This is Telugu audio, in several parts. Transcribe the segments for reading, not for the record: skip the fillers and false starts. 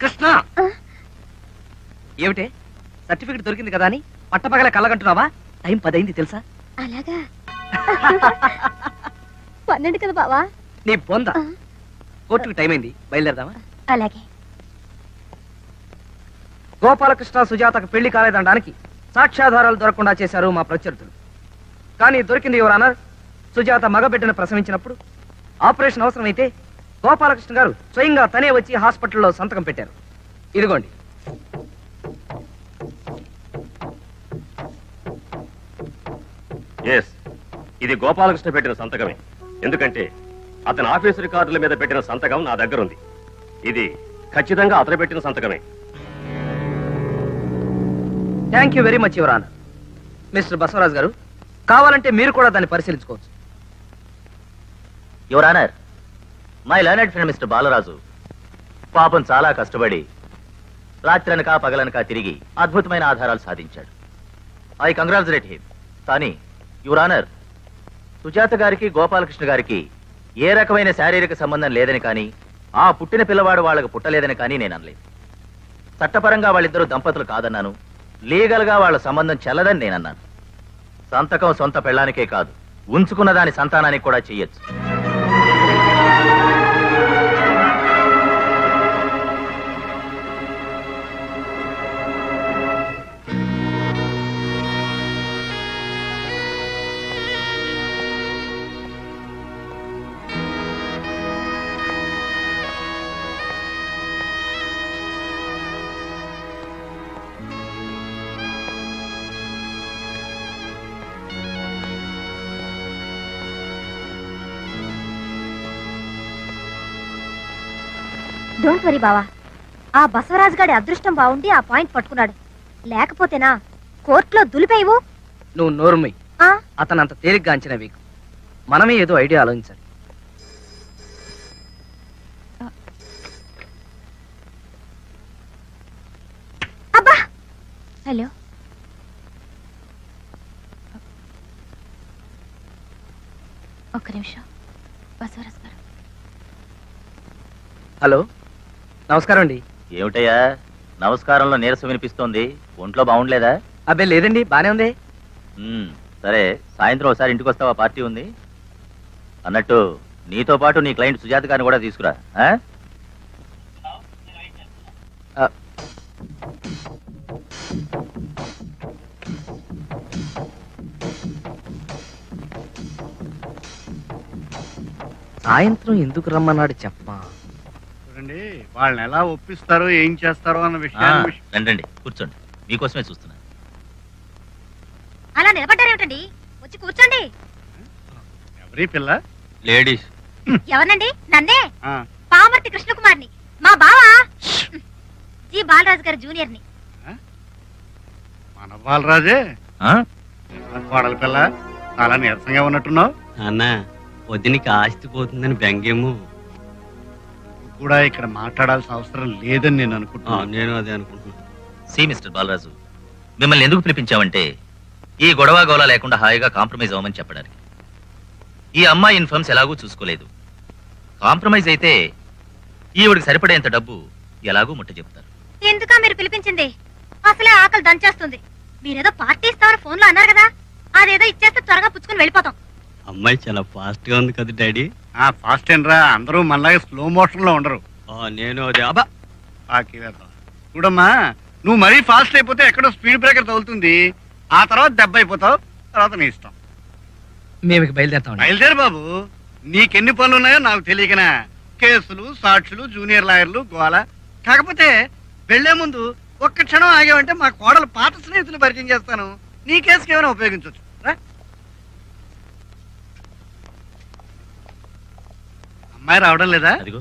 కృష్ణ ఏమిటే సర్టిఫికెట్ దొరికింది కదా అని పట్టపగల కళ్ళగంటున్నావా? టైం 10 అయింది తెలుసా? అలాగా 12 కదా బావా? నీ బొంద. కోర్టుకు టైం అయింది, బయలుదేరదామా? అలాగే. గోపాలకృష్ణ సుజాతకు పెళ్లి కాలేదనడానికి సాక్ష్యాధారాలు దొరకకుండా చేశారు మా ప్రత్యర్థులు. కానీ దొరికింది యువర్ ఆనర్, సుజాత మగబిడ్డను ప్రసవించినప్పుడు ఆపరేషన్ అవసరమైతే గోపాలకృష్ణ గారు స్వయంగా తనే వచ్చి హాస్పిటల్లో సంతకం పెట్టారు. ఇదిగోండి. ఇది గోపాలకృష్ణ పెట్టిన సంతకమే. ఎందుకంటే అతని ఆఫీసు రికార్డుల మీద పెట్టిన సంతకం నా దగ్గర ఉంది. ఇది ఖచ్చితంగా అతను పెట్టిన సంతకమే. Thank you very much your honour. Mister Basavaraj garu, కావాలంటే మీరు కూడా దాన్ని పరిశీలించుకోవచ్చు. Your honour, my learned friend mister Balaraju పాపం చాలా కష్టపడి రాత్రనక పగలనక తిరిగి అద్భుతమైన ఆధారాలు సాధించాడు. I congratulate him. కానీ యువర్ ఆనర్, సుజాత గారికి గోపాలకృష్ణ గారికి ఏ రకమైన శారీరక సంబంధం లేదని కానీ ఆ పుట్టిన పిల్లవాడు వాళ్ళకు పుట్టలేదని కానీ నేను అనలేదు. చట్టపరంగా వాళ్ళిద్దరూ దంపతులు కాదన్నాను. లీగల్ గా వాళ్ళ సంబంధం చెల్లదని నేనన్నాను. సంతకం సొంత పెళ్ళానికే కాదు, ఉంచుకున్న దాని సంతానానికి కూడా చెయ్యొచ్చు. డోంట్ వరీ బావా, ఆ బసవరాజు గారి అదృష్టం బాగుండి ఆ పాయింట్ పట్టుకున్నాడు. లేకపోతేనా కోర్టులో దులిపేవు. నువ్వు నోరుమై. అతను అంత తేలిగ్గా అంచనా వేయకు. మనమే ఏదో ఐడియా ఆలోచించాలి. అబ్బా, హలో. ఒక్క నిమిషం. బసవరాజు గారు. హలో, నమస్కారం అండి. ఏమిటయ్యా నమస్కారంలో నీరసం వినిపిస్తోంది? ఒంట్లో బాగుండలేదా? అబ్బే లేదండి, బానే ఉంది. సరే, సాయంత్రం ఒకసారి ఇంటికి వస్తావా? పార్టీ ఉంది. అన్నట్టు నీతో పాటు నీ క్లయింట్ సుజాత గారిని కూడా తీసుకురా. సాయంత్రం ఎందుకు రమ్మన్నాడు చెప్పా. వాళ్ళని ఎలా ఒప్పిస్తారో ఏం చేస్తారో అన్న విషయాన్ని రండి, కూర్చోండి. మీకోసమే చూస్తున్నా. అలా నిలబడ్డారేమిటండి? వచ్చి కూర్చోండి. ఎవరి పిల్ల? లేడీస్. ఎవరినండి? నన్నే, పామర్తి కృష్ణకుమార్ని, మా బావా జి బాలరాజు గారి జూనియర్ ని. మన బాలరాజే కోడల పిల్ల. చాలా నీరసంగా ఉన్నట్టున్నావు. అన్న వదినికి ఆస్తి పోతుందని బెంగేమో కూడా ఇక్కడ మాట్లాడాల్సిన అవసరం లేదని నేను అనుకుంటున్నాను. నేను అదే అనుకుంటున్నాను. సి మిస్టర్ బాలరాజు, మిమ్మల్ని ఎందుకు పిలిపించామంటే ఈ గొడవ గోళ లేకుండా హాయిగా కాంప్రమైజ్ అవ్వమని చెప్పడానికి. ఈ అమ్మాయి ఇన్ఫర్మ్స్ ఎలాగూ చూసుకోలేదు. కాంప్రమైజ్ అయితే ఈవిడికి సరిపడేంత డబ్బు ఎలాగూ ముట్ట చెప్తారు. ఎందుకా మీరు పిలిపించింది? అసలే ఆకలి దంచేస్తుంది. మీరేదో పార్టీ ఇస్తామని ఫోన్ లో అన్నారు కదా, అదేదో ఇచ్చేస్తే త్వరగా పుచ్చుకుని వెళ్ళిపోతాం. అమ్మాయి చాలా ఫాస్ట్ గా ఉంది కదా డాడీ. ఫాస్ట్ ఏనరా, అందరూ మనలాగే స్లో మోషన్ లో ఉండరు. నేను అదే అబ్బా చూడమ్మా, నువ్వు మరీ ఫాస్ట్ అయిపోతే ఎక్కడో స్పీడ్ బ్రేకర్ తగులుతుంది. ఆ తర్వాత దెబ్బ అయిపోతావు. తర్వాత నీ ఇష్టం. మేము బయలుదేరుతాం. బయలుదేరు బాబు. నీకెన్ని పనులు ఉన్నాయో నాకు తెలియకనా. కేసులు, సాక్షులు, జూనియర్ లాయర్లు, గోల. కాకపోతే వెళ్లే ముందు ఒక్క క్షణం ఆగావంటే మా కోడలు పాత స్నేహితులు పరిచయం చేస్తాను. నీ కేసుకి ఏమైనా ఉపయోగించవచ్చు. అమ్మాయి రావడం లేదా? అదిగో.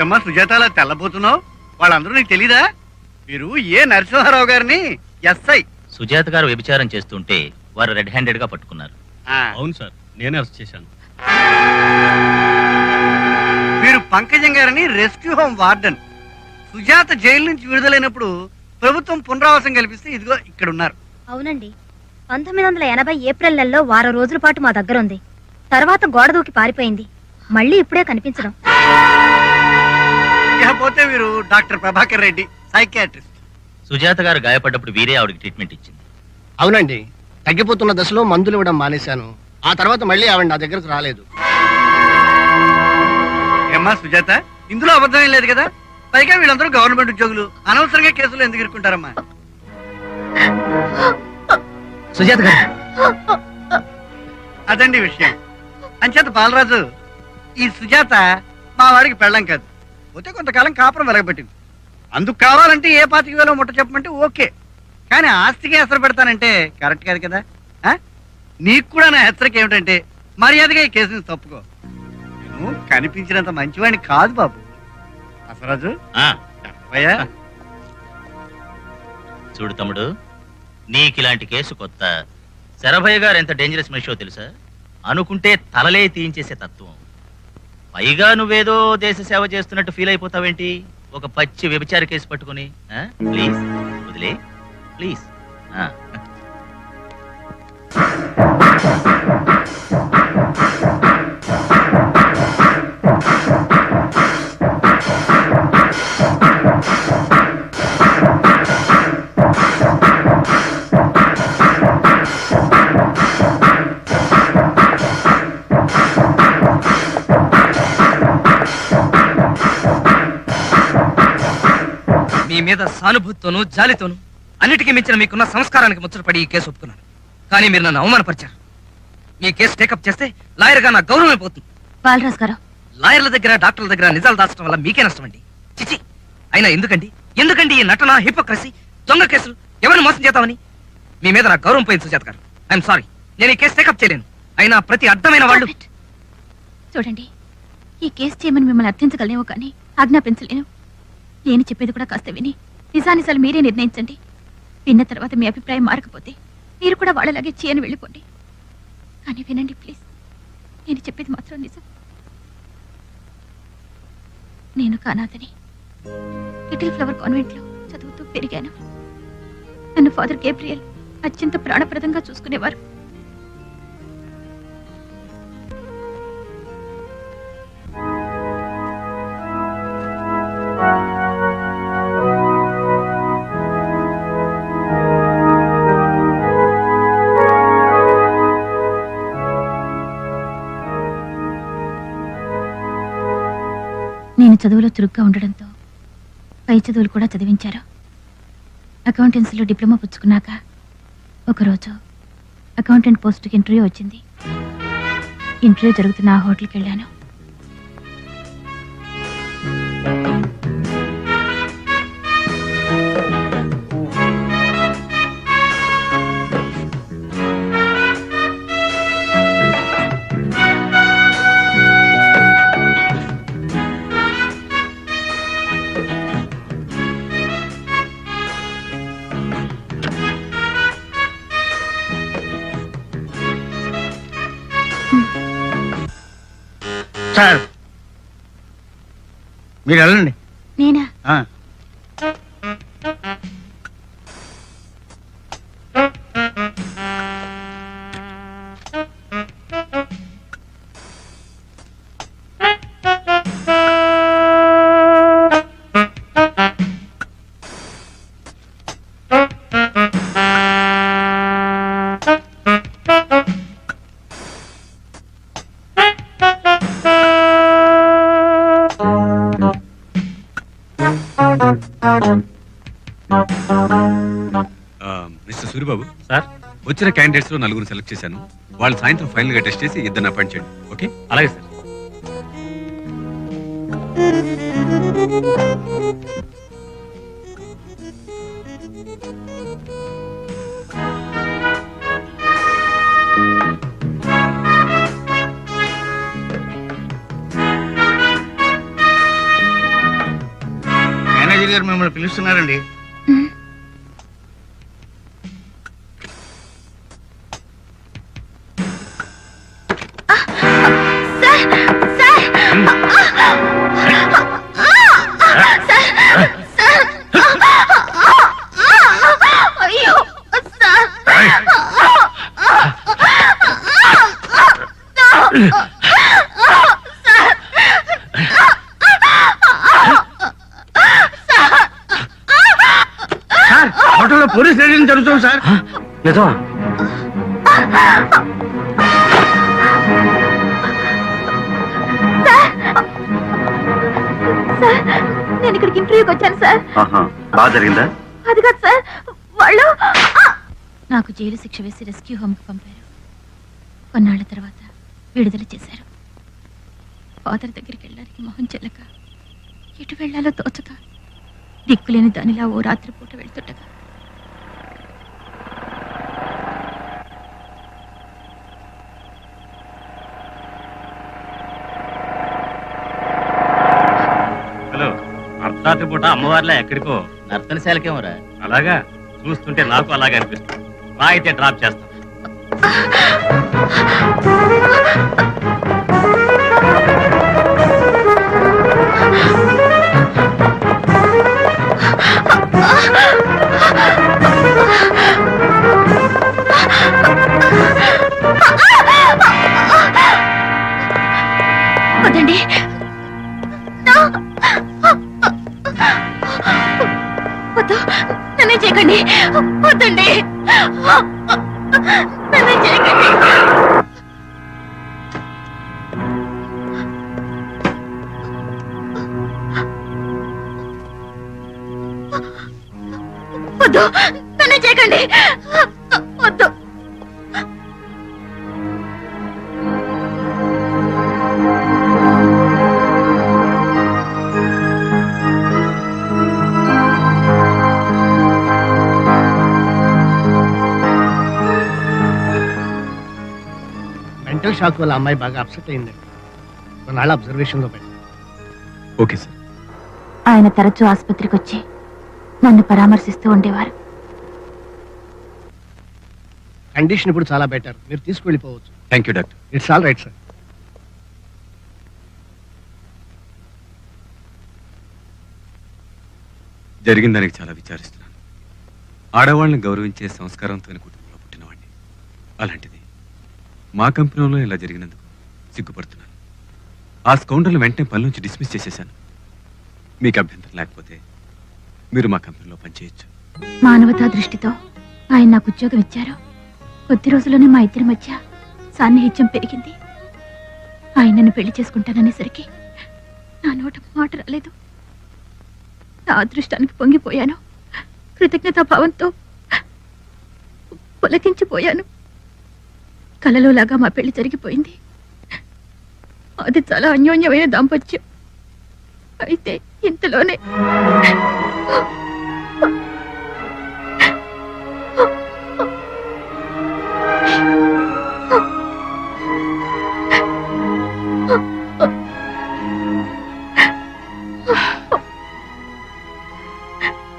ఏమ్మా సుజాత అలా తెల్లబోతున్నావు? వాళ్ళందరూ నీకు తెలీదా? మీరు ఏ నరసింహారావు గారిని ఎస్ఐ. సుజాత గారు వ్యభిచారం చేస్తుంటే వారు రెడ్ హ్యాండెడ్ గా పట్టుకున్నారు. అవును సార్, నేనే అరెస్ట్ చేశాను. మీరు పంకజం గారిని rescue home warden. Sujatha jail నుంచి విడుదలైనప్పుడు ప్రభుత్వం పునరావాసం కల్పిస్తే ఇదిగో ఇక్కడ ఉన్నారు. అవునండి, 1980 ఏప్రిల్ నెలలో వారం రోజుల పాటు మా దగ్గర ఉంది. తర్వాత గోడ దూకి పారిపోయింది. మళ్ళీ ఇప్పుడే కనిపించడం. ఇకపోతే వీరు డాక్టర్ ప్రభాకర్ రెడ్డి, సైకియాట్రిస్ట్. సుజాత గారు గాయపడ్డప్పుడు వీరే ఆవిడకి ట్రీట్మెంట్ ఇచ్చింది. అవునండి, తగ్గిపోతున్న దశలో మందులు ఇవ్వడం మానేశాను. ఆ తర్వాత మళ్ళీ ఆవిడ నా దగ్గరకు రాలేదు. ఏమ్మా సుజాత, ఇందులో అబద్ధం ఏం లేదు కదా? పైగా వీళ్ళందరూ గవర్నమెంట్ ఉద్యోగులు, అనవసరంగా కేసులు ఎందుకు ఇరుక్కుంటారమ్మా? సుజాత గారు, అదండి విషయం. అంచేత బాలరాజు, ఈ సుజాత మా వాడికి పెళ్ళం కాదు, పోతే కొంతకాలం కాపురం వెలగబెట్టింది. అందుకు కావాలంటే ఏ 25,000 ముట్ట చెప్పమంటే ఓకే, కానీ ఆస్తికి ఎసరు పెడతానంటే కరెక్ట్ కాదు కదా. నీకు కూడా నా హెచ్చరిక ఏమిటంటే మర్యాదగా ఈ కేసుని తప్పుకో. నేను కనిపించినంత మంచివాడిని కాదు బాబు. అసరాజు అయ్యా, చూడు తమ్ముడు, నీకిలాంటి కేసు కొత్త. శరభయ్య గారు ఎంత డేంజరస్ మనిషో తెలుసా? అనుకుంటే తలలే తీయించేసే తత్వం. పైగా నువ్వేదో దేశ సేవ చేస్తున్నట్టు ఫీల్ అయిపోతావేంటి ఒక పచ్చి వ్యభిచార కేసు పట్టుకుని? ప్లీజ్ వదిలే, ప్లీజ్. మీ మీద సానుభూతితోనూ జాలితోనూ అన్నిటికీ మించిన మీకున్న సంస్కారానికి ముచ్చటపడి ఈ కేసు ఒప్పుకున్నాను. కానీ మీరు నన్ను అవమానపరిచారు. మీ కేసు టేకప్ చేస్తే లాయర్ గా నా గౌరవం అయిపోతుంది. బాలరాజ్ గారు, లాయర్ల దగ్గర డాక్టర్ల దగ్గర నిజాలు దాచడం వల్ల మీకే నష్టం అండి. చిచి, అయినా ఎందుకండి ఈ నటన, హిపోక్రసీ, దొంగ కేసులు? ఎవరిని మోసం చేద్దామని? మీ మీద నా గౌరవం పోయింది సుజాత గారు. ఐఎమ్ సారీ, నేను ఈ కేసు టేకప్ చేయలేను. అయినా ప్రతి అడ్డమైన వాళ్ళు. చూడండి, ఈ కేసు చేయమని మిమ్మల్ని అర్థించగలనేమో కానీ ఆజ్ఞాపించలేను. నేను చెప్పేది కూడా కాస్త విని నిజానిసాలు మీరే నిర్ణయించండి. విన్న తర్వాత మీ అభిప్రాయం మారకపోతే మీరు కూడా వాళ్ళలాగే చేయని వెళ్ళిపోండి. కానీ వినండి ప్లీజ్, నేను చెప్పేది మాత్రం నిజం. నేను కానాథని లిటిల్ ఫ్లవర్ కాన్వెంట్ లో చదువుతూ పెరిగాను. నన్ను ఫాదర్ గేబ్రియల్ అత్యంత ప్రాణప్రదంగా చూసుకునేవారు. నేను చదువులో చురుగ్గా ఉండడంతో పై చదువులు కూడా చదివించారు. అకౌంటెన్సీలో డిప్లొమా పుచ్చుకున్నాక ఒకరోజు అకౌంటెంట్ పోస్టుకి ఇంటర్వ్యూ వచ్చింది. ఇంటర్వ్యూ జరుగుతున్న ఆ హోటల్కి వెళ్ళాను. సార్ మీరు వెళ్ళండి. నేనా? మిస్టర్ సూరిబాబు సార్, వచ్చిన క్యాండిడేట్స్ లో 4 సెలెక్ట్ చేశాను. వాళ్ళు సాయంత్రం ఫైనల్ గా టెస్ట్ చేసి 2 అపాయింట్ చేయండి. ఓకే? అలాగే సార్. రాజశేఖర్ గారు మిమ్మల్ని పిలుస్తున్నారండి. హోటల్లో పోలీస్ రైడింగ్ జరుగుతుంది సార్. నిజమా? నేను ఇక్కడికి ఇంటర్వ్యూకి వచ్చాను సార్. బాగా జరిగిందా? అది కాదు సార్, వాళ్ళు నాకు జైలు శిక్ష వేసి రెస్క్యూ హోమ్కి పంపారు. కొన్నాళ్ల తర్వాత విడుదల చేశారు. ఫాదర్ దగ్గరికి వెళ్ళడానికి మొహం చెల్లక ఎటు వెళ్లాలో తోచక దిక్కులేని దానిలా ఓ రాత్రిపూట వెళ్తుండగా హలో, అర్ధరాత్రి పూట అమ్మవారిలా ఎక్కడికో నర్తనశాలకేమోరా? అలాగా చూస్తుంటే నాకు అలాగే అనిపిస్తుంది. రా అయితే డ్రాప్ చేస్తాం. వద్దండి, వద్దు, నన్నే చేయకండి, వద్దండి, నన్నే చేయకండి. వద్దు, నన్నే చేయకండి, వద్దు. మెంటల్ షాక్ వల్ల అమ్మాయి బాగా అప్సెట్ అయిందండి. కొన్నాళ్ళ అబ్జర్వేషన్లో పెట్టి. Okay sir. ఆయన తరచూ ఆసుపత్రికి వచ్చి నన్ను పరామర్శిస్తూ ఉండేవారు. కండిషన్ ఇప్పుడు చాలా బెటర్, మీరు తీసుకువెళ్ళిపోవచ్చు. Thank you doctor. It's all right sir. జరిగిన దానికి చాలా విచారిస్తున్నాను. ఆడవాళ్ళని గౌరవించే సంస్కారంతో కుటుంబంలో పుట్టినవాడిని. అలాంటిది మా కంపెనీలో ఇలా జరిగినందుకు సిగ్గుపడుతున్నాను. ఆ స్కౌండర్లు వెంటనే పని నుంచి డిస్మిస్ చేసేశాను. మీకు అభ్యంతరం లేకపోతే మీరు మా కంపెనీలో పనిచేయచ్చు. మానవతా దృష్టితో ఆయన నాకు ఉద్యోగం ఇచ్చారు. కొద్ది రోజుల్లోనే మా ఇద్దరి మధ్య సాన్నిహిత్యం పెరిగింది. ఆయన నన్ను పెళ్లి చేసుకుంటాననేసరికి నా నోట మాట రాలేదు. నా అదృష్టానికి పొంగిపోయాను. కృతజ్ఞతాభావంతో పులకించిపోయాను. కలలో లాగా మా పెళ్లి జరిగిపోయింది. అది చాలా అన్యోన్యమైన దాంపత్యం. అయితే ఇంతలోనే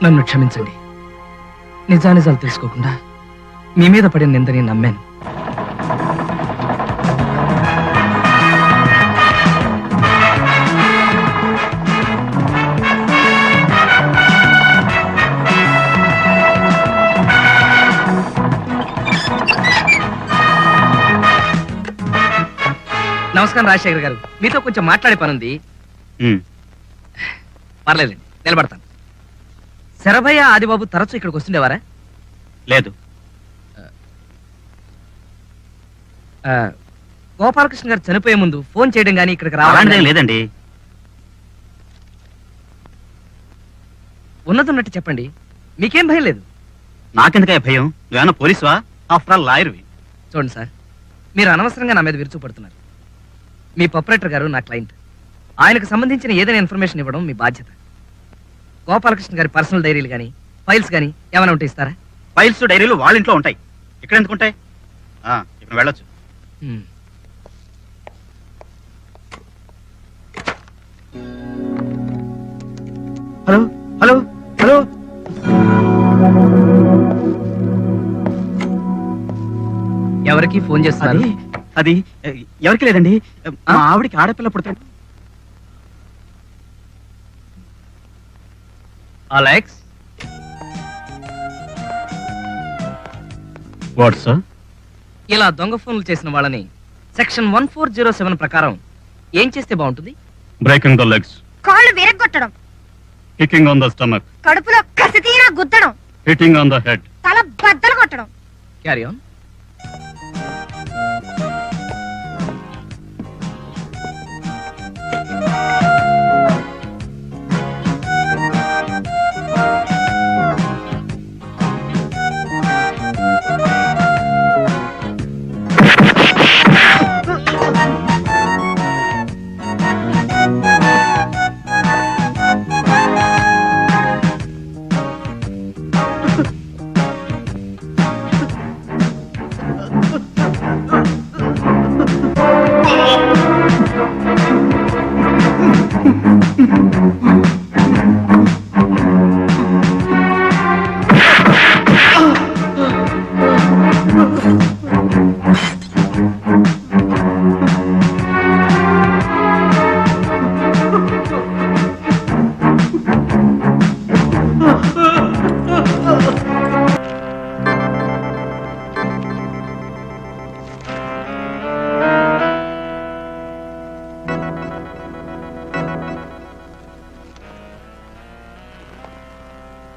నన్ను క్షమించండి. నిజానిజాలు తెలుసుకోకుండా మీ మీద పడిన నిందని నమ్మాను. నమస్కారం రాజశేఖర్ గారు, మీతో కొంచెం మాట్లాడే పనుంది. పర్లేదండి, నిలబడతాను. శరభయ్య ఆదిబాబు తరచూ ఇక్కడికి వస్తుండేవారా? లేదు. గోపాలకృష్ణ గారు చనిపోయే ముందు ఫోన్ చేయడం కానీ ఇక్కడికి రావడం లేదండి. ఉన్నదున్నట్టు చెప్పండి, మీకేం భయం లేదు. నాకెందుకయ్యా భయం? నువ్వేమన్నా పోలీసువా? After all లాయర్వి. చూడండి సార్, మీరు అనవసరంగా నా మీద విరుచుపడుతున్నారు. మీ ప్రొపరేటర్ గారు నా క్లయింట్. ఆయనకు సంబంధించిన ఏదైనా ఇన్ఫర్మేషన్ ఇవ్వడం మీ బాధ్యత. గోపాలకృష్ణ గారి పర్సనల్ డైరీలు కానీ ఫైల్స్ కానీ ఏమైనా ఉంటే ఇస్తారా? ఫైల్స్ డైరీలు వాళ్ళ ఇంట్లో ఉంటాయి, ఇక్కడ ఎందుకు ఉంటాయి? ఇప్పుడు వెళ్ళొచ్చు. హలో హలో ఎవరికి ఫోన్ చేస్తున్నారు? అది ఎవరికి లేదండి, మా ఆవిడికి ఆడపిల్ల పుడతాడు. Alex, what sir? ఇలా దొంగ ఫోన్లు చేసిన వాళ్ళని సెక్షన్ 1407 ప్రకారం ఏం చేస్తే బాగుంటుంది? బ్రేకింగ్ ద లెగ్స్, కాళ్ళు విరగొట్టడం, కికింగ్ ఆన్ ద స్టమక్, కడుపులో కసితీరా గుద్దడం, హిట్టింగ్ ఆన్ ద హెడ్, తల బద్దలు కొట్టడం. Carry on.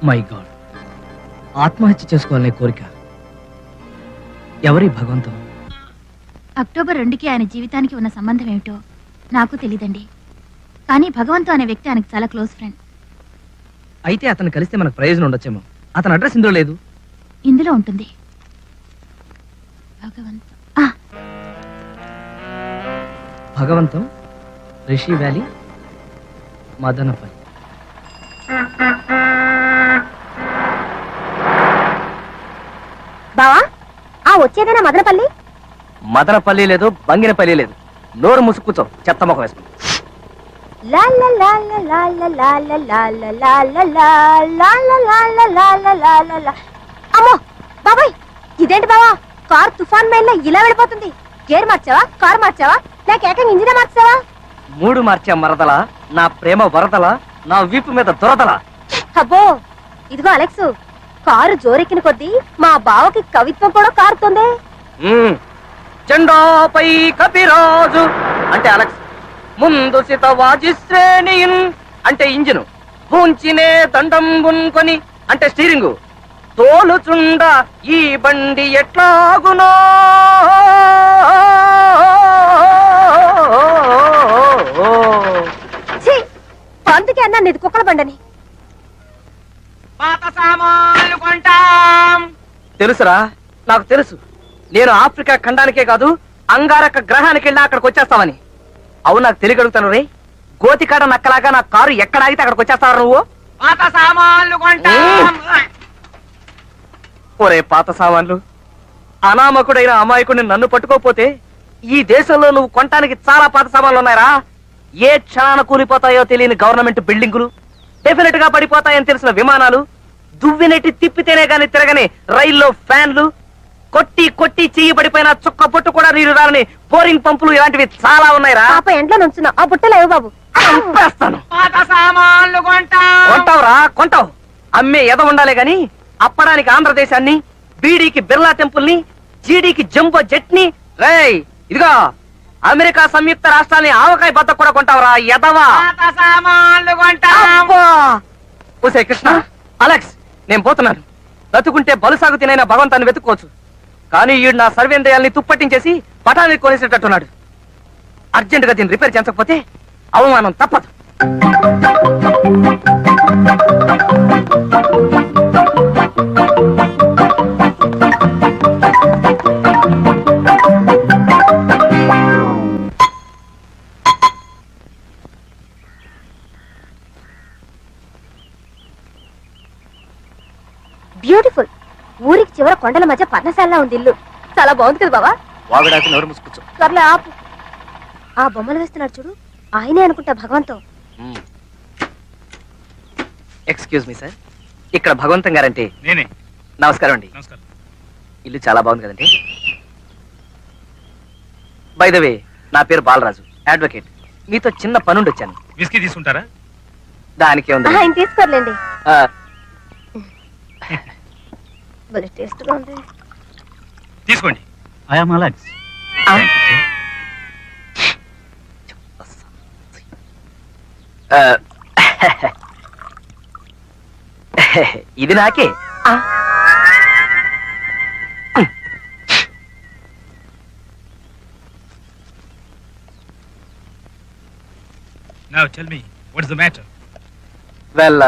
మై గాడ్, ఆత్మహత్య చేసుకోవాలనే కోరిక ఎవరి భగవంతం? అక్టోబర్ 2కి ఆయన జీవితానికి ఉన్న సంబంధం ఏమిటో నాకు తెలియదండి. కానీ భగవంతు అనే వ్యక్తి ఆయనకు చాలా క్లోజ్ ఫ్రెండ్. అయితే అతను కలిస్తే మనకు ప్రయోజనం ఉండొచ్చేమో. అతని అడ్రస్ ఇందులో లేదు. ఇందులో ఉంటుంది. భగవంతం, రిషి వ్యాలీ, మదనపల్లి. బావా, ఆ వచ్చేదేనా మదనపల్లి? మదనపల్లి లేదు, బంగినపల్లి లేదు. నోరు ముసుక్కుచో, చెత్త ముఖం వేసుకుని. అమ్మో బాబాయ్, ఇదేంటి బావా, కార్ తుఫాన్ మైల్లో ఇలా వెళ్ళిపోతుంది. గేర్ మార్చావా, కార్ మార్చావా, లేక ఏకంగా ఇంజిన్ మార్చావా? 3 మార్చా మరదలా, నా ప్రేమ వరదలా, నా వీపు మీద దొరదలా. అబ్బో, ఇదిగో అలెక్స్, కారు జోరెక్కిన కొద్దీ మా బావకి కవిత్వం కూడా కారుతుంది. జెండాపై కపిరాజు అంటే అలెక్స్, ముందు సిత వాజిశ్రేణి అంటే ఇంజిన్, పూంచినే దండం బున్కొని అంటే స్టీరింగు, తోలుచుండ ఈ బండి ఎట్లాగునో. అందుకే అన్నా నీది కుక్కల బండని. పాత సామాన్లు కొంటాం. తెలుసురా, నాకు తెలుసు. నేను ఆఫ్రికా ఖండానికే కాదు, అంగారక గ్రహానికి వెళ్ళి అక్కడికి వచ్చేస్తావని. అవును, నాకు తెలియగలుగుతాను రే. గోతికాడ నక్కలాగా నా కారు ఎక్కడ ఆగితే అక్కడికి వచ్చేస్తావు నువ్వు. పాత సామాన్లు కొంటాం. ఒరే పాత సామాన్లు, అనామకుడైన అమాయకుడిని నన్ను పట్టుకోపోతే ఈ దేశంలో నువ్వు కొనటానికి చాలా పాత సామాన్లు ఉన్నాయరా. ఏ క్షణాన కూలిపోతాయో తెలియని గవర్నమెంట్ బిల్డింగులు, డెఫినెట్ గా పడిపోతాయని తెలిసిన విమానాలు, దువ్వినెట్టి తిప్పితేనే గాని తిరగని రైల్లో ఫ్యాన్లు, కొట్టి కొట్టి చెయ్యి పడిపోయిన చుక్క పొట్టు కూడా నీరు రాలని బోరింగ్ పంపులు, ఇలాంటివి చాలా ఉన్నాయిరా. ఎంట్లో నుంచున్నా ఆ బుట్టలేవు బాబు, చంపేస్తాను. కొంటావురా, కొంటావు. అమ్మే ఎద ఉండాలే గాని అప్పడానికి ఆంధ్రదేశాన్ని, బీడీకి బిర్లా టెంపుల్ ని, జీడీకి జంబో జెట్ని, రేయ్ ఇదిగో అమెరికా సంయుక్త రాష్ట్రాలని ఆవకాయ బద్ద కూడా కొంటావురా ఎదవా. ఒసే కృష్ణ, అలెక్స్, నేను పోతున్నాను. బతుకుంటే బలుసాగు తినైనా భగవంతాన్ని వెతుక్కోవచ్చు. కానీ ఈడు నా సర్వేంద్రియాల్ని తుప్పట్టించేసి పటాన్ని కొనేసేటట్టున్నాడు. అర్జెంటుగా దీన్ని రిపేర్ చేయించకపోతే అవమానం తప్పదు. బ్యూటిఫుల్. ఊరికి చివర కొండల మధ్య పర్ణశాల ఉంది ఇల్లు. చాలా బాగుంది కదా బావా. వాగుడాకి నోరు మూసుకొచ్చు. సర్లే ఆపు. ఆ బొమ్మలు వేస్తున్నాడు చూడు, ఆయనే అనుకుంటా భగవంతం. ఎక్స్క్యూజ్ మీ సార్, ఇక్కడ భగవంతం గారంటే నేనే. నమస్కారం అండి. ఇల్లు చాలా బాగుంది కదండి. బై ద వే, నా పేరు బాలరాజు, అడ్వకేట్. మీతో చిన్న పనుండి వచ్చాను. విస్కీ తీసుకుంటారా? దానికే ఉంది. ఆయన తీసుకోర్లేండి. భలే టేస్ట్గా ఉంది. తీసుకోండి. I'm Alex. ఇది నాకే. Now tell me, what's the matter? Well,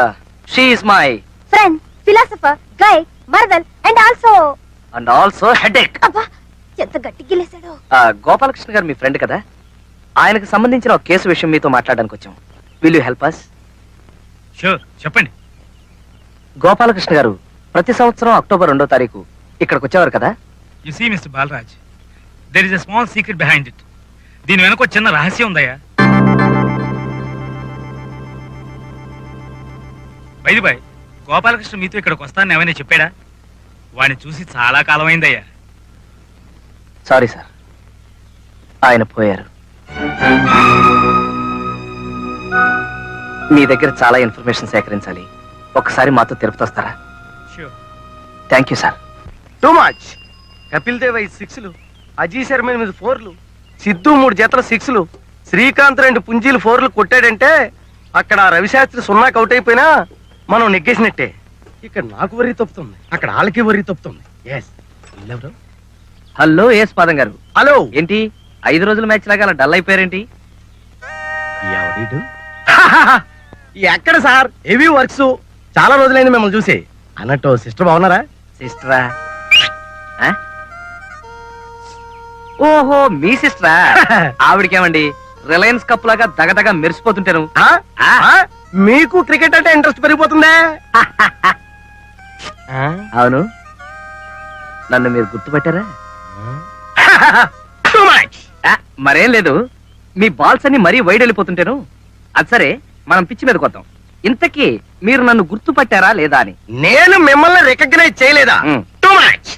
she is my friend, philosopher, guide, marvel, and also headache. అబ్బా ఎంత గట్టి గిలేశాడు. గోపాలకృష్ణ గారు మీ ఫ్రెండ్ కదా, ఆయనకు సంబంధించిన ఒక కేసు విషయం మీతో మాట్లాడడానికి వచ్చాం. Will you help us? Sure, చెప్పండి. గోపాలకృష్ణ గారు ప్రతి సంవత్సరం అక్టోబర్ 2వ తారీఖు ఇక్కడికి వచ్చేవారు కదా. You see, Mr. Balraj, there is a small secret behind it. దీని వెనక ఒక చిన్న రహస్యం ఉందయ్యా. బై బై, గోపాలకృష్ణ మీతో ఇక్కడికి వస్తానని ఏమైనా చెప్పాడా? వాడిని చూసి చాలా కాలం అయిందయ్యా. సారీ సార్, ఆయన పోయారు. మీ దగ్గర చాలా ఇన్ఫర్మేషన్ సేకరించాలి. ఒకసారి మాతో తిరుపతి వస్తారా? Thank you sir. Too much. Kapil Dev 5 6లు, అజీ శర్మ 8 4లు, సిద్ధు 3 జతల 6లు, శ్రీకాంత్ 2 పుంజీలు 4లు కొట్టాడంటే అక్కడ రవిశాస్త్రి 0కి అవుట్ అయిపోయినా మనం నెగ్గేసినట్టే. ఇక్కడ నాకు వరి తప్పుతుంది, అక్కడ వాళ్ళకి వరి తప్పుతుంది. హలో ఎస్ పాదం గారు. హలో. ఏంటి 5 రోజుల మ్యాచ్ లాగా అలా డల్ అయిపోయారేంటి? ఎక్కడ సార్, హెవీ వర్క్స్, చాలా రోజులైంది మిమ్మల్ని చూసి. అన్నట్టు సిస్టర్ బాగున్నారా? సిస్టరా? ఓహో, మీ సిస్టరా? ఆవిడకేమండి రిలయన్స్ కప్ లాగా దగదగ మెరిసిపోతుంటాను. మీకు క్రికెట్ అంటే ఇంట్రెస్ట్ పెరిగిపోతుందే. అవును, నన్ను మీరు గుర్తుపట్టారా? మరేం లేదు, మీ బాల్స్ అన్ని మరీ వైడ్ వెళ్ళిపోతుంటాను. అది సరే, మనం పిచ్చి మీద కొద్దాం. ఇంతకీ మీరు నన్ను గుర్తుపట్టారా లేదా అని. నేను మిమ్మల్ని రికగ్నైజ్ చేయలేదా? Too much.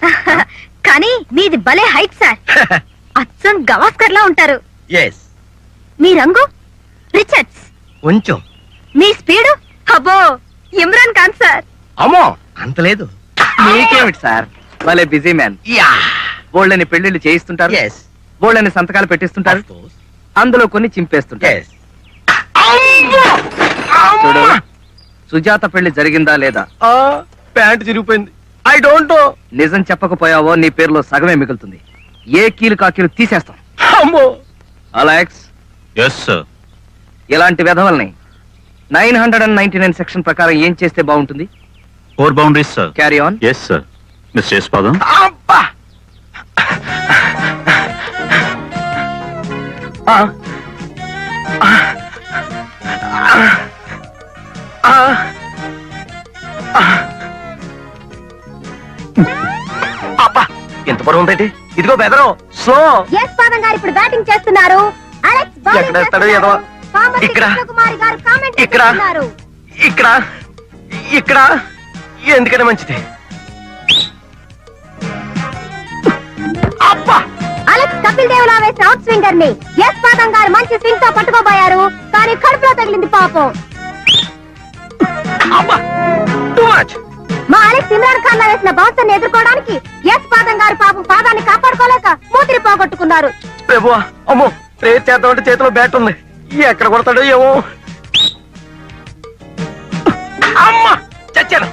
కానీ మీది భలే హైట్ సార్. అచ్చం గవాస్కర్ లా ఉంటారు. ఎస్. మీ రంగు రిచర్డ్స్. కొంచెం. మీ స్పీడు అబ్బో ఇమ్రాన్ ఖాన్ సార్. అమ్మో అంత లేదు. మీకేమిటి సార్, భలే బిజీ మ్యాన్. బోళ్ళని పెళ్లిళ్ళు చేయిస్తుంటారు, బోళ్ళని సంతకాలు పెట్టిస్తుంటారు, అందులో కొన్ని చింపేస్తుంటారు. చూడు, సుజాత పెళ్లి జరిగిందా లేదా? ప్యాంట్ చిరిగిపోయింది. I don't know. నిజం చెప్పకపోయావో నీ పేరులో సగమే మిగులుతుంది. ఏ కీలు కాకీలు తీసేస్తాం. అలెక్స్. yes sir. ఇలాంటి వెధవల్ని 999 సెక్షన్ ప్రకారం ఏం చేస్తే బాగుంటుంది? 4 boundaries sir. Carry on. yes sir. Mister Yashpadam. ఎంత పొడవు ఉందండి. ఇదిగో బెదరు స్లో. ఎస్ పాదం గారు ఇప్పుడు బ్యాటింగ్ చేస్తున్నారు. అలెక్స్ బౌలింగ్ చేస్తున్నారు. ఇక్కడ కుమారి గారు కామెంట్ ఇక్కడ చేస్తున్నారు. ఇక్కడ ఇక్కడ ఎందుకనే మంచిది. అలెక్స్ కపిల్ దేవ్ లా వేసిన అవుట్ స్వింగర్ ని ఎస్ పాదం గారు మంచి స్వింగ్ తో పట్టుకోబోయారు, కానీ కడుపులో తగిలింది పాపం. మా అలెక్స్ ఇమ్రాన్ ఖాన్ లా వేసిన బౌన్సర్ ని ఎదుర్కోవడానికి ఎస్ పాదం గారు పాపం పాదాన్ని కాపాడుకోలేక మూతిరి పోగొట్టుకున్నారు. అమ్మో, ప్రేర్ చేద్దామంటే చేతిలో బ్యాట్ ఉంది, ఎక్కడ కొడతాడో ఏమో. అమ్మా చచ్చాను,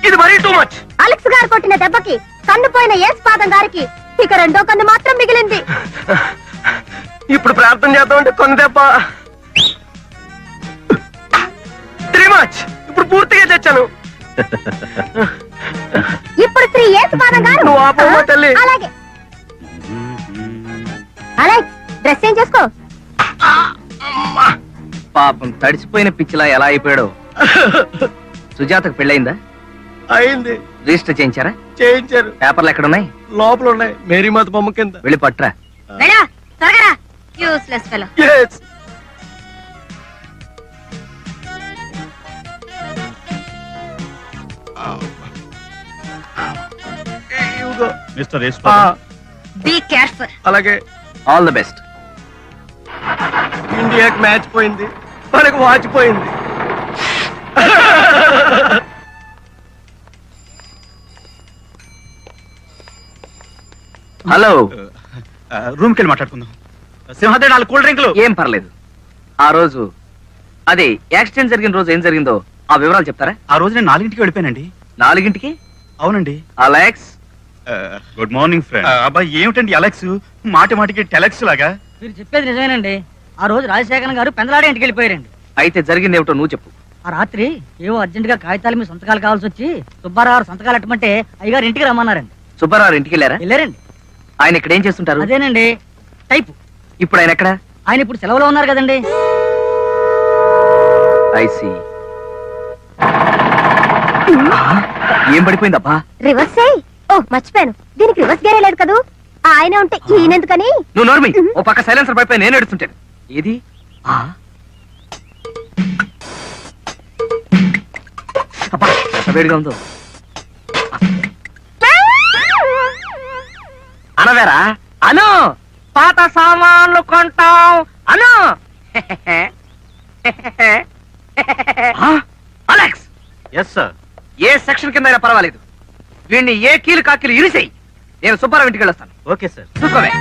ఇది మరీ టూ మచ్. అలెక్స్ గారు కొట్టిన దెబ్బకి కన్నుపోయిన ఎస్ పాదం గారికి ఇక రెండో కన్ను మాత్రం మిగిలింది. ఇప్పుడు ప్రార్థన చేద్దామంటే కొన్ని దెబ్బ. Three much. ఇప్పుడు పూర్తిగా చచ్చాను. ఇప్పుడు శ్రీ ఎస్ పాదం గారు. నువ్వు ఆపమ్మా తల్లి. అలాగే. అలెక్స్ డ్రెస్ చేంజ్ చేసుకో. పాపం తడిసిపోయిన పిచ్చిలా ఎలా అయిపోయాడో. సుజాతకు పెళ్ళయిందా? అయింది. రిజిస్టర్ చేయించారా? చేయించారు. పేపర్లు ఎక్కడ ఉన్నాయి? లోపల ఉన్నాయి, మేరీమాత బొమ్మ కింద. వెళ్ళి పట్రా. వెళ్ళా త్వరగా. Useless fellow. yes. Mister Yashpadam. Be careful. అలాగే. All the best. ఇండియాకి మ్యాచ్ పోయింది, మనకు వాచ్ పోయింది. హలో, రూమ్కి వెళ్ళి మాట్లాడుకుందాం. సింహాద్రి 4 కూల్ డ్రింకులు. ఏం పర్లేదు. ఆ రోజు అదే యాక్సిడెంట్ జరిగిన రోజు ఏం జరిగిందో ఆ వివరాలు చెప్తారా? ఆ రోజు నేను 4ంటికి వెళ్ళిపోయానండి. 4ంటికి? అవునండి. Alex, good morning friend. అబ్బాయి ఏమిటండి అలెక్స్, మాటి మాటికి టెలెక్స్ లాగా? మీరు చెప్పేది నిజమేనండి. ఆ రోజు రాజశేఖర్ గారు పెందలాడే ఇంటికి వెళ్ళిపోయారండి. అయితే జరిగింది ఏమిటో నువ్వు చెప్పు. ఆ రాత్రి ఏవో అర్జెంట్ గా కాగితాల మీద సంతకాలు కావాల్సి వచ్చి సుబ్బారావు గారు సంతకాలు ఎట్టమంటే అయ్యగారు ఇంటికి రమ్మన్నారండి. సుబ్బారావు ఇంటికి వెళ్ళారా? వెళ్ళారండి. ఆయన ఇక్కడ ఏం చేస్తుంటారు? అదేనండి టైపు. ఇప్పుడు ఆయన ఎక్కడ? ఆయన ఇప్పుడు సెలవులో ఉన్నారు కదండి. ఐసి. ఏం పడిపోయిందబ్బా? రివర్స్ ఓ మర్చిపోయాను, దీనికి రివర్స్ గేరే లేదు కదూ. ఆయన ఉంటే ఈయనెందుకని. నువ్వు నోర్మి. ఓ పక్క సైలెన్సర్ పడిపోయి నేను ఎడుతుంటాను. ఏది? అబ్బా ఎంత వేడిగా ఉందో. అనవేరా? అను, పాత సామాన్లు కొంటాం అను. అలెక్స్. Yes sir. ఏ సెక్షన్ కింద అయినా పర్వాలేదు, వీడిని ఏ కీలు కాకీలు ఇరిసేయి. నేను సుబ్బారావు ఇంటికి వెళ్ళొస్తాను. Okay sir. చూసుకోవే.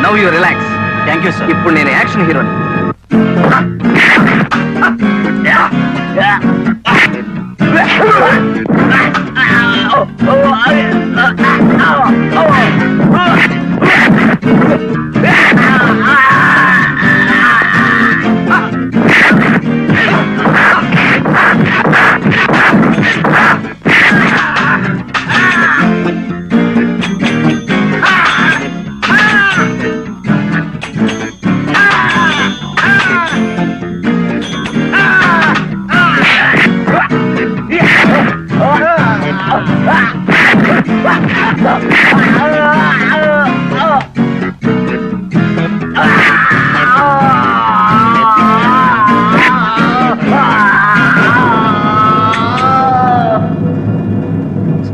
Now you relax. Thank you, sir. ఇప్పుడు నేను యాక్షన్ హీరోని.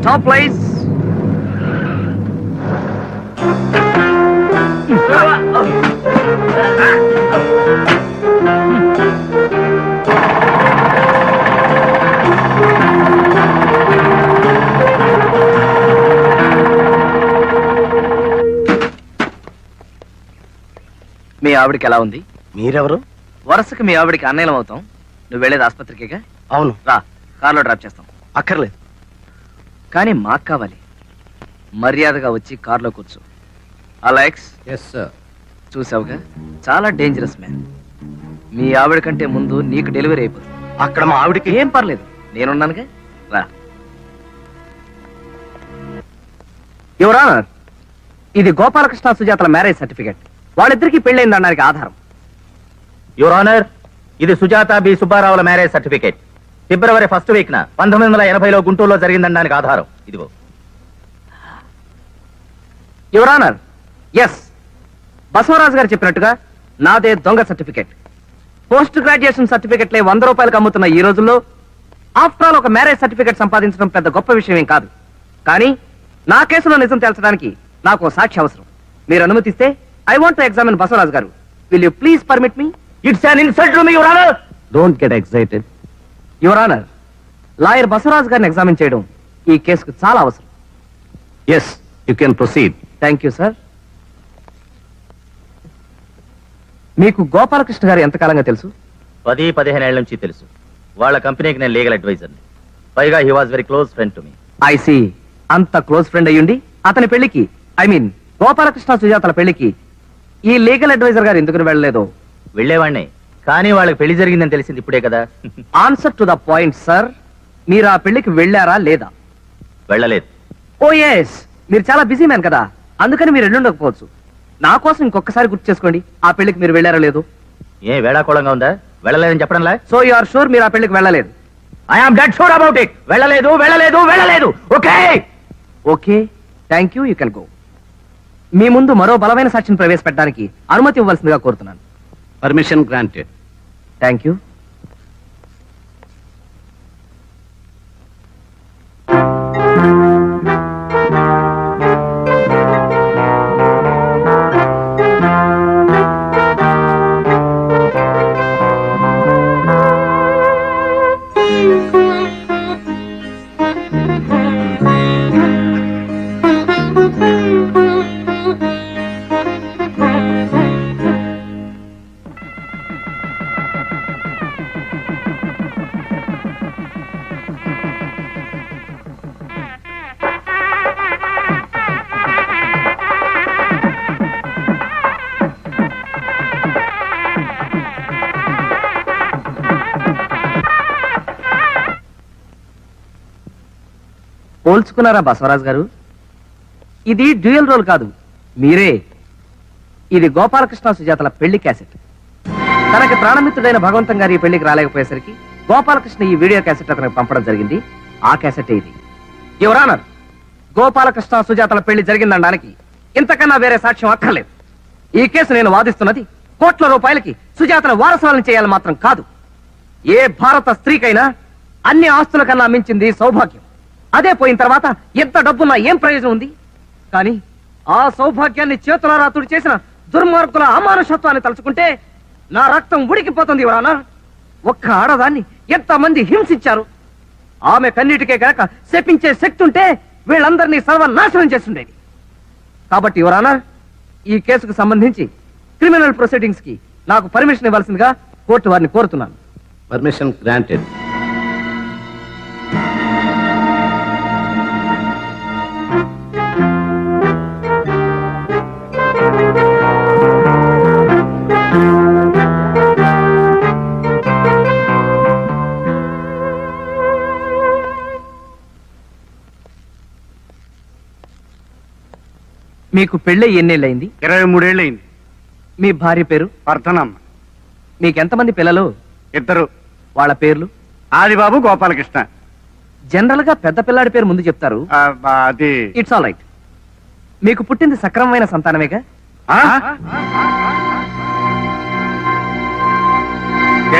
Stop, please. మీ ఆవిడికి ఎలా ఉంది? మీరెవరు? వరుసకి మీ ఆవిడికి అన్నయ్యం అవుతాం. నువ్వు వెళ్ళేది ఆసుపత్రికేగా? అవును. రా, కార్లో డ్రాప్ చేస్తాం. అక్కర్లేదు. కానీ మాకు కావాలి. మర్యాదగా వచ్చి కార్లో కూర్చో. అలెక్స్. Yes sir. చూసావుగా, చాలా డేంజరస్ మ్యాన్. మీ ఆవిడ కంటే ముందు నీకు డెలివరీ అయిపోతుంది. అక్కడ మా ఆవిడకి ఏం పర్లేదు, నేనున్నానుగా. రా. యువర్ ఆనర్, ఇది గోపాలకృష్ణ సుజాతల మ్యారేజ్ సర్టిఫికెట్. వాళ్ళిద్దరికీ పెళ్ళైందనడానికి ఆధారం. యువర్ ఆనర్, ఇది సుజాత బి సుబ్బారావుల మ్యారేజ్ సర్టిఫికేట్. ఫిబ్రవరి 1st వీక్ 1980లో గుంటూరులో జరిగిందనడానికి ఆధారం ఇదిగో. యువర్ ఆనర్, ఎస్, బసవరాజు గారు చెప్పినట్టుగా నాదే దొంగ సర్టిఫికెట్. పోస్ట్ గ్రాడ్యుయేషన్ సర్టిఫికెట్లే 100 రూపాయలకు అమ్ముతున్న ఈ రోజుల్లో ఆఫ్టర్ ఆల్ ఒక మ్యారేజ్ సర్టిఫికెట్ సంపాదించడం పెద్ద గొప్ప విషయం ఏం కాదు. కానీ నా కేసులో నిజం తేల్చడానికి నాకు ఓ సాక్షి అవసరం. మీరు అనుమతిస్తే I want to examine Basavaraju garu. Will you please permit me? It's an insult to me your honour. Don't get excited. Your honour, lawyer Basavaraju గారిని ఎగ్జామిన్ చేయడం ఈ కేసుకు చాలా అవసరం. Yes, you can proceed. Thank you sir. మీకు గోపాలకృష్ణ గారు ఎంతకాలంగా తెలుసు? 10-15 ఏళ్ల నుంచి తెలుసు. వాళ్ళ కంపెనీకి నేను లీగల్ అడ్వైజర్ని. పైగా he was very close friend to me. I see. అంత క్లోజ్ ఫ్రెండ్ అయ్యుండి అతని పెళ్లికి, ఐ మీన్ గోపాలకృష్ణ సుజాతల పెళ్లికి ఈ లీగల్ అడ్వైజర్ గారు ఎందుకు వెళ్ళలేదో? వెళ్లేవాడిని, కానీ వాళ్ళకి పెళ్లి జరిగిందని తెలిసింది ఇప్పుడే కదా. Answer to the point sir. మీరు ఆ పెళ్లికి వెళ్ళారా లేదా? వెళ్ళలేదు. ఓ ఎస్, మీరు చాలా బిజీ మ్యాన్ కదా, అందుకని మీరు వెళ్ళుండకపోవచ్చు. నా కోసం ఇంకొకసారి గుర్తు చేసుకోండి, ఆ పెళ్లికి మీరు వెళ్ళారా లేదు? ఏ వేళాకోళంగా ఉందా? వెళ్ళలేదని చెప్పడంలా? సో యు ఆర్ షూర్ మీరు ఆ పెళ్లికి వెళ్ళలేదు? I am dead sure about it. వెళ్ళలేదు, వెళ్ళలేదు, వెళ్ళలేదు. Okay okay, thank you, you can go. మీ ముందు మరో బలమైన సాక్షిని ప్రవేశపెట్టడానికి అనుమతి ఇవ్వాల్సిందిగా కోరుతున్నాను. Permission granted. Thank you. పోల్చుకున్నారా బసవరాజు గారు? ఇది డ్యూయల్ రోల్ కాదు, మీరే. ఇది గోపాలకృష్ణ సుజాతల పెళ్లి క్యాసెట్. తనకి ప్రాణమిత్రుడైన భగవంతం గారు ఈ పెళ్లికి రాలేకపోయేసరికి గోపాలకృష్ణ ఈ వీడియో క్యాసెట్ అతనికి పంపడం జరిగింది. ఆ క్యాసెట్ ఇది. యువర్ ఆనర్, గోపాలకృష్ణ సుజాతల పెళ్లి జరిగిందనడానికి ఇంతకన్నా వేరే సాక్ష్యం అక్కర్లేదు. ఈ కేసు నేను వాదిస్తున్నది కోట్ల రూపాయలకి సుజాతను వారసులను చేయాలని మాత్రం కాదు. ఏ భారత స్త్రీకైనా అన్ని ఆస్తుల కన్నా మించింది సౌభాగ్యం. అదే పోయిన తర్వాత ఎంత డబ్బున్నా ఏం ప్రయోజనం ఉంది? కానీ ఆ సౌభాగ్యాన్ని చేతులారా తుడి చేసిన దుర్మార్గుల అమానుషత్వాన్ని తలుచుకుంటే నా రక్తం ఉడికిపోతుంది. ఎవరన్నా ఒక్క ఆడదాన్ని ఎంతమంది హింసించారు. ఆమె కన్నిటికే గనక శపించే శక్తి ఉంటే వీళ్ళందరినీ సర్వనాశనం చేస్తుండేది. కాబట్టి ఎవరన్నా ఈ కేసుకు సంబంధించి క్రిమినల్ ప్రొసీడింగ్స్ కి నాకు పర్మిషన్ ఇవ్వాల్సిందిగా కోర్టు వారిని కోరుతున్నాను. Permission granted. మీకు పెళ్ళి ఎన్నేళ్ళయింది? 23 ఏళ్ళయింది. మీ భార్య పేరు? వర్ధనమ్మ. మీకెంతమంది పిల్లలు? 2. వాళ్ళ పేర్లు? ఆదిబాబు, గోపాలకృష్ణ. జనరల్ గా పెద్ద పిల్లాడి పేరు ముందు చెప్తారు. అది ఇట్స్ ఆల్ రైట్. మీకు పుట్టింది సక్రమమైన సంతానమేగా?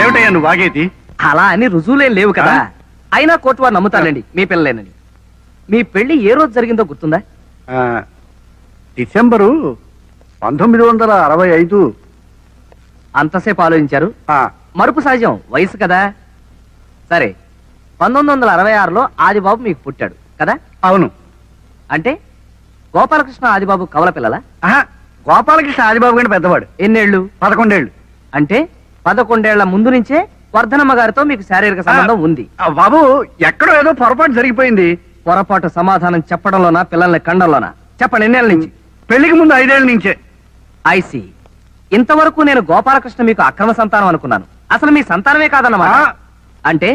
ఏమిటయ్యా నువ్వు వాగేది? అలా అని రుజువులేం లేవు కదా. అయినా కోర్టు వారు నమ్ముతారండి మీ పిల్లలేనని. మీ పెళ్లి ఏ రోజు జరిగిందో గుర్తుందా? డిసెంబరు 1965. అంతసేపు ఆలోచించారు? మరుపు సహజం, వయసు కదా. సరే, 1966లో ఆదిబాబు మీకు పుట్టాడు కదా? అవును. అంటే గోపాలకృష్ణ ఆదిబాబు కవల పిల్లలా? గోపాలకృష్ణ ఆదిబాబు కంటే పెద్దవాడు. ఎన్నేళ్లు? 11 ఏళ్ళు. అంటే 11 ఏళ్ల ముందు నుంచే వర్ధనమ్మ గారితో మీకు శారీరక సంబంధం ఉంది. బాబు, ఎక్కడో ఏదో పొరపాటు జరిగిపోయింది. పొరపాటు సమాధానం చెప్పడంలోనా పిల్లల్ని కండంలోనా? చెప్పండి, ఎన్నేళ్ల నుంచి? పెళ్లికి ముందు 5 ఏళ్ల నుంచే. ఐసి. ఇంతవరకు నేను గోపాలకృష్ణ మీకు అక్రమ సంతానం అనుకున్నాను. అసలు మీ సంతానమే కాదన్నమాట. అంటే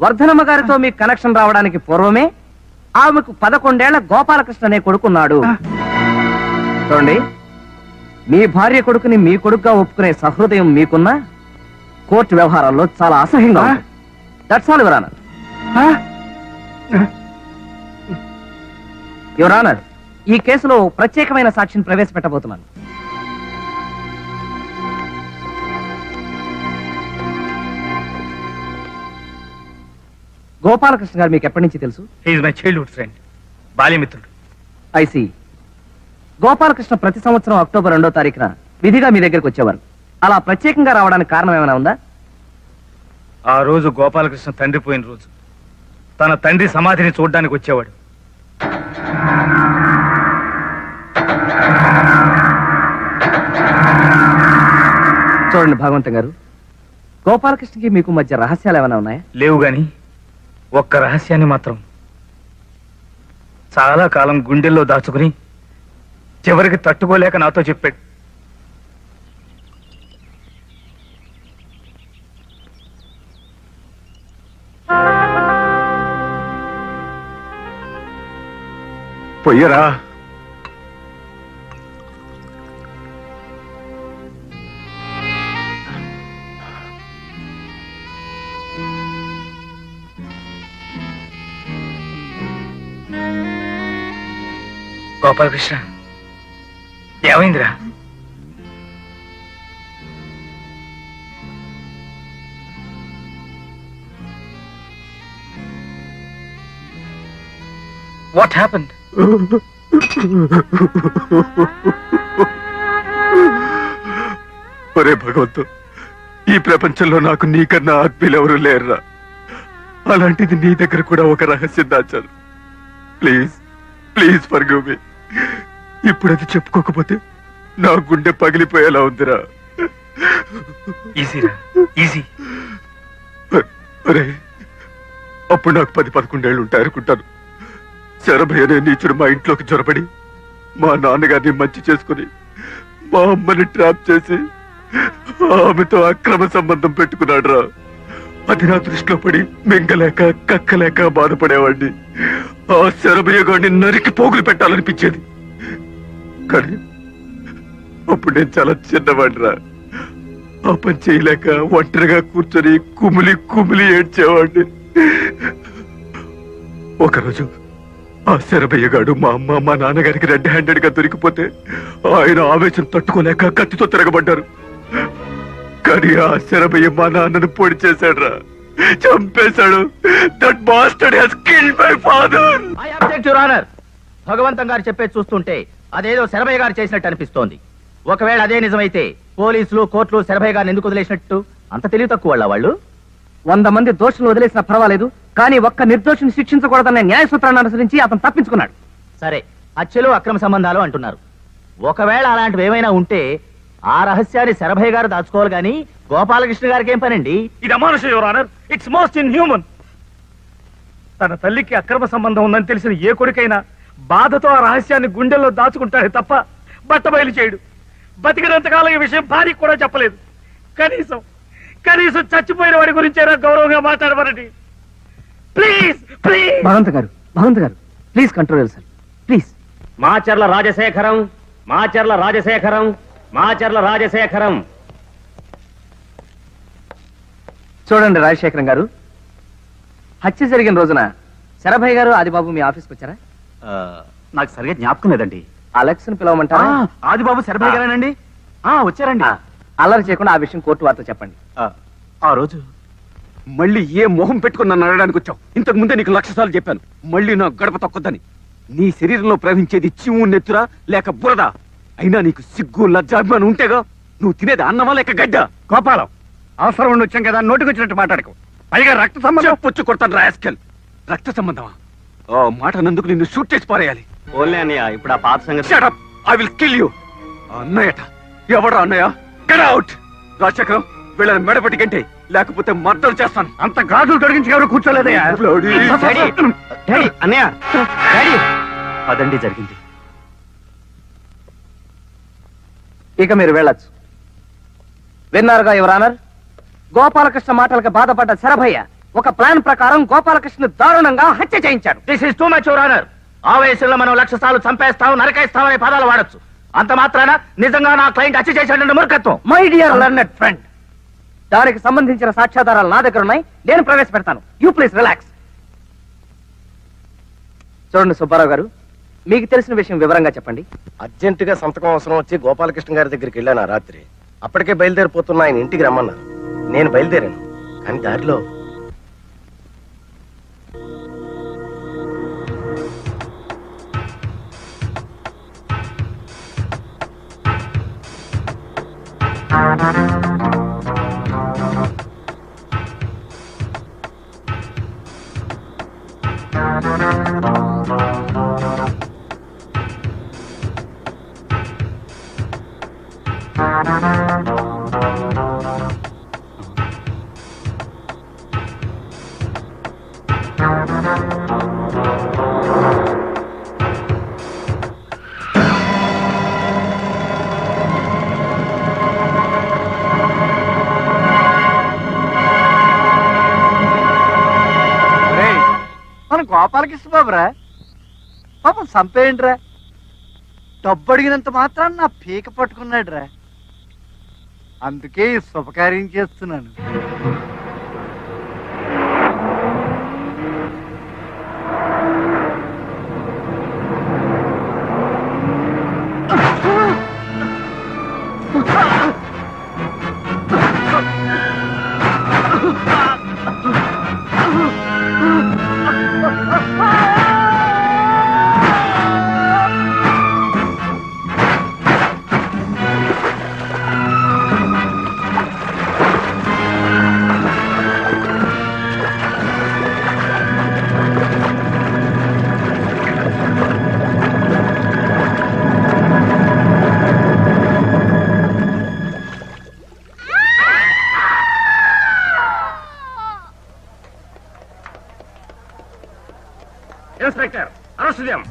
వర్ధనమ్మ గారితో మీకు కనెక్షన్ రావడానికి పూర్వమే ఆమెకు 11 ఏళ్ల గోపాలకృష్ణ అనే కొడుకున్నాడు. చూడండి, మీ భార్య కొడుకుని మీ కొడుకుగా ఒప్పుకునే సహృదయం మీకున్నా కోర్టు వ్యవహారాల్లో చాలా అసహ్యంగా ఉంది. That's all your honour. Your honour, ఈ కేసులో ప్రత్యేకమైన సాక్షిని ప్రవేశపెట్టబోతున్నాను. గోపాలకృష్ణ గారు మీకు ఎప్పటి నుంచి తెలుసు? హీఈస్ మై చైల్డ్హుడ్ ఫ్రెండ్, బాల్యమిత్రుడు. ఐసి. గోపాలకృష్ణ ప్రతి సంవత్సరం అక్టోబర్ 2వ తారీఖున విధిగా మీ దగ్గరికి వచ్చేవారు. అలా ప్రత్యేకంగా రావడానికి కారణం ఏమైనా ఉందా? ఆ రోజు గోపాలకృష్ణ తండ్రి పోయిన రోజు తన తండ్రి సమాధిని చూడడానికి వచ్చేవాడు. చూడండి భగవంతం గారు, గోపాలకృష్ణకి మీకు మధ్య రహస్యాలు ఏమైనా ఉన్నాయా? లేవు గాని ఒక్క రహస్యాన్ని మాత్రం చాలా కాలం గుండెల్లో దాచుకుని చివరికి తట్టుకోలేక నాతో చెప్పాడు. పొయ్యరా. గోపాలకృష్ణ, ఏమైందిరా? What happened? ఒరే భగవంతు, ఈ ప్రపంచంలో నాకు నీకన్నా ఆత్మీయులెవరూ లేరురా. అలాంటిది నీ దగ్గర కూడా ఒక రహస్యం దాచాను. Please please forgive me. ఇప్పుడు అది చెప్పుకోకపోతే నా గుండె పగిలిపోయేలా ఉందిరా. ఈజీరా, ఈజీ. అరే, అప్పుడు నాకు 10-11 ఏళ్ళు ఉంటాయి అనుకుంటాను. శరభయ్య అనే నీచుడు మా ఇంట్లోకి జొరబడి మా నాన్నగారిని మంచి చేసుకుని మా అమ్మని ట్రాప్ చేసి ఆమెతో అక్రమ సంబంధం పెట్టుకున్నాడు రా. అది నా దృష్టిలో పడి మింగలేక కక్కలేక బాధపడేవాడిని. ఆ శరభయ్య గారిని నరికి పోగులు పెట్టాలనిపించేది. కానీ అప్పుడు నేను చాలా చిన్నవాడిరా. ఆ పని చేయలేక ఒంటరిగా కూర్చొని కుమిలి కుమిలి ఏడ్చేవాడిని. ఒకరోజు ఆ శరభయ్య గాడు మా అమ్మ మా నాన్నగారికి రెడ్ హ్యాండెడ్ గా దొరికిపోతే ఆయన ఆవేశం తట్టుకోలేక కత్తితో తిరగబడ్డారు. కానీ ఆ శరభయ్య మా నాన్నను పొడి చేశాడు, చంపేశాడు. That bastard has killed my father. I object your honour. Bhagavantham garu చెప్పేది చూస్తుంటే అదేదో శరభయ్య గారు చేసినట్టు అనిపిస్తోంది. ఒకవేళ అదే నిజమైతే పోలీసులు కోర్టులు శరభయ్య గారిని ఎందుకు వదిలేసినట్టు? అంత తెలివి తక్కువ వాళ్ళు. 100 మంది దోషులు వదిలేసినా పర్వాలేదు, కానీ ఒక్క నిర్దోషిని శిక్షించకూడదనే న్యాయ సూత్రాన్ని అనుసరించి అతను తప్పించుకున్నాడు. సరే, హత్యలు అక్రమ సంబంధాలు అంటున్నారు. ఒకవేళ అలాంటివి ఏమైనా ఉంటే ఆ రహస్యాన్ని శరభయ్య గారు దాచుకోవాలి గాని గోపాలకృష్ణ గారికి ఏం పనండి? ఇది అమానుషం your honour. It's most inhuman. తన తల్లికి అక్రమ సంబంధం ఉందని తెలిసిన ఏ కొడుకైనా బాధతో ఆ రహస్యాన్ని గుండెల్లో దాచుకుంటాడే తప్ప బట్టబయలు చేయడు. బతికినంతకాలం ఈ విషయం భార్యకి కూడా చెప్పలేదు. కనీసం కనీసం చచ్చిపోయిన వాడి గురించైనా గౌరవంగా మాట్లాడమనండి. Please please. Bhagavanth garu please control sir, please. Macherla Rajasekharam, Macherla Rajasekharam, Macherla Rajasekharam. చూడండి రాజశేఖరం గారు, హత్య జరిగిన రోజున శరభయ్య గారు ఆదిబాబు మీ ఆఫీస్కి వచ్చారా? నాకు సరిగా జ్ఞాపకం లేదండి. అలెక్స్ ని పిలవమంటారా? ఆదిబాబు శరభయ్య గారేనండి. వచ్చారండి. అల్లరి చేయకుండా ఆ విషయం కోర్టు వార్త చెప్పండి. ఆ రోజు మళ్ళీ ఏ మొహం పెట్టుకుని నన్ను అడగడానికి వచ్చావు? ఇంతకు ముందే నీకు 1,00,000 సార్లు చెప్పాను, మళ్ళీ నా గడప తొక్కొద్దని. నీ శరీరంలో ప్రవహించేది చిమ్ము నెత్తురా లేక బురద? అయినా నీకు సిగ్గు లజ్జాభిమానం ఉంటేగా. నువ్వు తినేది అన్నమా లేక గడ్డ? గోపాలం, అవసరం ఉండి వచ్చాం కదా, నోటికి వచ్చినట్టు మాట్లాడుకో. పైగా రక్త సంబంధం పొచ్చు కొడతాను రాస్కల్. రక్త సంబంధమా? ఆ మాట నందుకు నిన్ను షూట్ చేసి పారేయాలి. ఓన్లీ అన్నయ్య, ఇప్పుడు ఆ పాత సంగతి. Shut up! I will kill you. అన్నయ్యట? ఎవడా అన్నయ్య? Get out! రాజశేఖరం, వీళ్ళని మెడపట్టి గంటే, లేకపోతే మర్డర్ చేస్తాను. అంత గాజులు తొలగించి ఎవరు కూర్చోలేదయ్యా. అన్నయ్య, అదండి జరిగింది. ఇక మీరు వెళ్ళొచ్చు. విన్నారుగా యువర్ ఆనర్, గోపాలకృష్ణ మాటలకు బాధపడ్డ శరభయ్య ఒక ప్లాన్ ప్రకారం గోపాలకృష్ణ దారుణంగా హత్య చేయించాడు. This is too much your honour. ఆవేశంలో మనం 1,00,000 సార్లు చంపేస్తాం, నరకేస్తాం అనే పదాలు వాడొచ్చు. అంత మాత్రాన నిజంగా నా క్లయింట్ హత్య చేశాడంటే మూర్ఖత్వం. మై డియర్ లర్నెడ్ ఫ్రెండ్, దానికి సంబంధించిన సాక్ష్యాధారాలు నా దగ్గర ఉన్నాయి, నేను ప్రవేశపెడతాను. You please relax. చూడండి సుబ్బారావు గారు, మీకు తెలిసిన విషయం వివరంగా చెప్పండి. అర్జెంటుగా సంతకం అవసరం వచ్చి గోపాలకృష్ణ గారి దగ్గరికి వెళ్ళాను ఆ రాత్రి. అప్పటికే బయలుదేరిపోతున్న ఆయన ఇంటికి రమ్మన్నారు. నేను బయలుదేరాను, కానీ దారిలో గోపాలకృష్ణ బాబురా, పాపం చంపేయండిరా. డబ్బు అడిగినంత మాత్రాన్ని నా పీక పట్టుకున్నాడు రా. అందుకే ఈ శుభకార్యం చేస్తున్నాను. ఇన్స్పెక్టర్, అరెస్ట్ చేయం.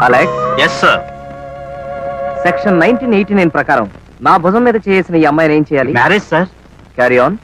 అలెక్స్. Yes sir. సెక్షన్ 1989 ప్రకారం నా భుజం మీద చేసిన ఈ అమ్మాయిని ఏం చేయాలి? Marriage sir. Carry on.